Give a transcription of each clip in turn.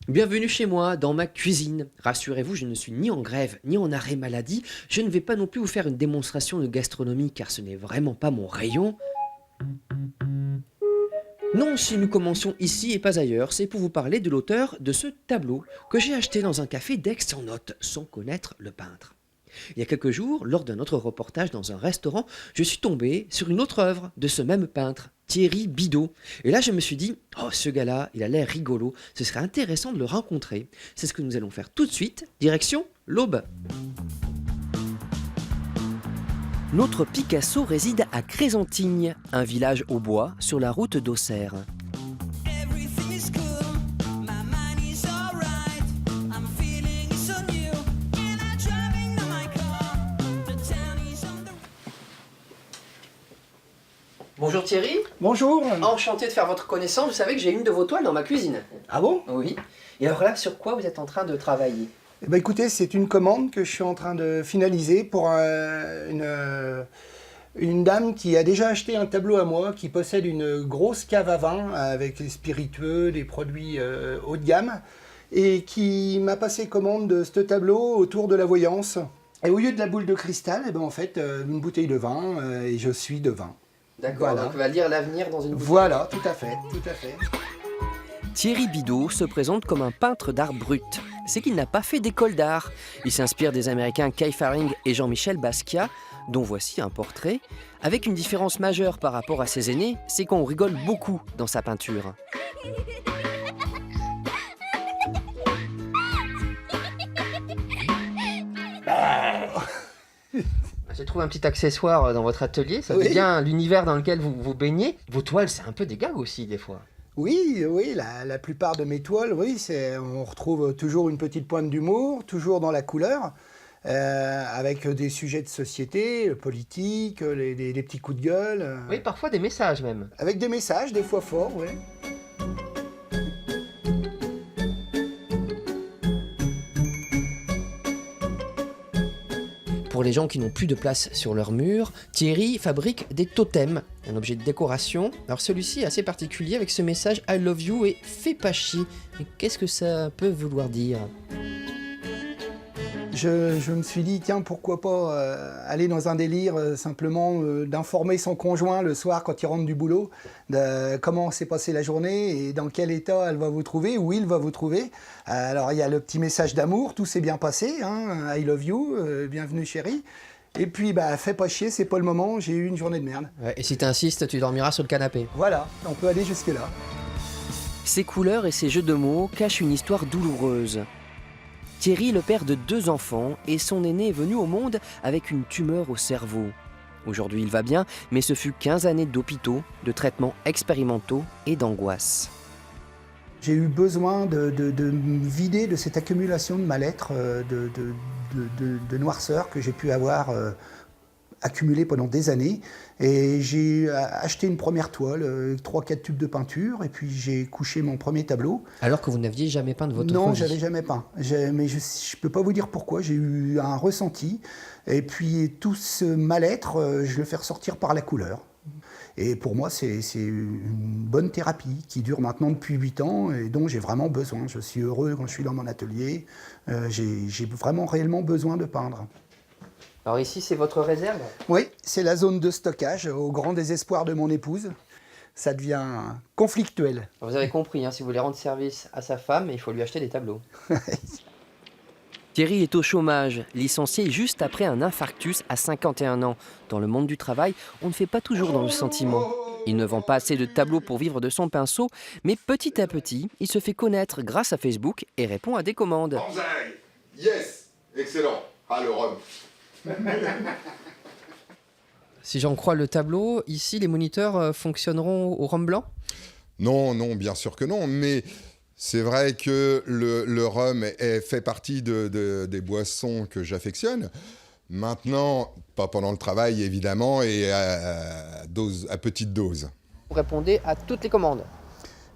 Bienvenue chez moi, dans ma cuisine. Rassurez-vous, je ne suis ni en grève, ni en arrêt maladie. Je ne vais pas non plus vous faire une démonstration de gastronomie, car ce n'est vraiment pas mon rayon. Non, si nous commençons ici et pas ailleurs, c'est pour vous parler de l'auteur de ce tableau que j'ai acheté dans un café d'Aix-en-Othe, sans connaître le peintre. Il y a quelques jours, lors d'un autre reportage dans un restaurant, je suis tombé sur une autre œuvre de ce même peintre, Thierry Bidot. Et là, je me suis dit, oh, ce gars-là, il a l'air rigolo, ce serait intéressant de le rencontrer. C'est ce que nous allons faire tout de suite, direction l'Aube. Notre Picasso réside à Crézantigne, un village au bois sur la route d'Auxerre. Bonjour Thierry. Bonjour. Enchanté de faire votre connaissance. Vous savez que j'ai une de vos toiles dans ma cuisine. Ah bon? Oui. Et alors là, sur quoi vous êtes en train de travailler? Eh ben écoutez, c'est une commande que je suis en train de finaliser pour une dame qui a déjà acheté un tableau à moi, qui possède une grosse cave à vin avec des spiritueux, des produits haut de gamme, et qui m'a passé commande de ce tableau autour de la voyance. Et au lieu de la boule de cristal, eh ben en fait, une bouteille de vin, et je suis de vin. D'accord, Voilà. donc on va lire l'avenir dans une bouteille. Voilà, tout à fait, tout à fait. Thierry Bidot se présente comme un peintre d'art brut. C'est qu'il n'a pas fait d'école d'art. Il s'inspire des Américains Kay Faring et Jean-Michel Basquiat, dont voici un portrait. Avec une différence majeure par rapport à ses aînés, c'est qu'on rigole beaucoup dans sa peinture. J'ai trouvé un petit accessoire dans votre atelier, ça Oui. devient l'univers dans lequel vous vous baignez. Vos toiles, c'est un peu des gags aussi des fois. Oui, oui, la plupart de mes toiles, oui, on retrouve toujours une petite pointe d'humour, toujours dans la couleur, avec des sujets de société, politique, les petits coups de gueule. Oui, parfois des messages même. Avec des messages, des fois forts, oui. Pour les gens qui n'ont plus de place sur leur mur, Thierry fabrique des totems, un objet de décoration. Alors celui-ci est assez particulier avec ce message I love you et fais pas chier. Mais qu'est-ce que ça peut vouloir dire? Je me suis dit, tiens, pourquoi pas aller dans un délire simplement d'informer son conjoint le soir quand il rentre du boulot, de comment s'est passée la journée et dans quel état elle va vous trouver, où il va vous trouver. Alors il y a le petit message d'amour, tout s'est bien passé, hein, I love you, bienvenue chérie. Et puis, bah, fais pas chier, c'est pas le moment, j'ai eu une journée de merde. Ouais, et si t'insistes, tu dormiras sur le canapé. Voilà, on peut aller jusque-là. Ces couleurs et ces jeux de mots cachent une histoire douloureuse. Thierry, le père de 2 enfants, et son aîné est venu au monde avec une tumeur au cerveau. Aujourd'hui, il va bien, mais ce fut 15 années d'hôpitaux, de traitements expérimentaux et d'angoisse. J'ai eu besoin de me vider de cette accumulation de mal-être, de noirceur que j'ai pu avoir accumulée pendant des années. Et j'ai acheté une première toile, 3-4 tubes de peinture, et puis j'ai couché mon premier tableau. Alors que vous n'aviez jamais peint de votre Non, vie. j'avais jamais peint. Mais je ne peux pas vous dire pourquoi, j'ai eu un ressenti. Et puis tout ce mal-être, je le fais ressortir par la couleur. Et pour moi, c'est une bonne thérapie qui dure maintenant depuis 8 ans et dont j'ai vraiment besoin. Je suis heureux quand je suis dans mon atelier. J'ai vraiment réellement besoin de peindre. Alors ici, c'est votre réserve? Oui, c'est la zone de stockage, au grand désespoir de mon épouse. Ça devient conflictuel. Vous avez compris, hein, si vous voulez rendre service à sa femme, il faut lui acheter des tableaux. Thierry est au chômage, licencié juste après un infarctus à 51 ans. Dans le monde du travail, on ne fait pas toujours dans le sentiment. Il ne vend pas assez de tableaux pour vivre de son pinceau, mais petit à petit, il se fait connaître grâce à Facebook et répond à des commandes. Banzai! Yes! Excellent! Ah, le rhum! Si j'en crois le tableau, ici les moniteurs fonctionneront au rhum blanc? Non, non, bien sûr que non, mais c'est vrai que le rhum fait partie des boissons que j'affectionne. Maintenant, pas pendant le travail évidemment, et à petite dose. Vous répondez à toutes les commandes.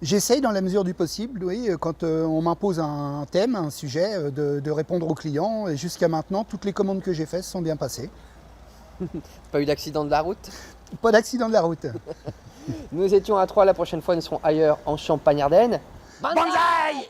J'essaye dans la mesure du possible, oui, quand on m'impose un thème, un sujet, de répondre aux clients. Et jusqu'à maintenant, toutes les commandes que j'ai faites sont bien passées. Pas eu d'accident de la route? Pas d'accident de la route. Nous étions à Troyes, la prochaine fois nous serons ailleurs en Champagne-Ardenne. Banzai!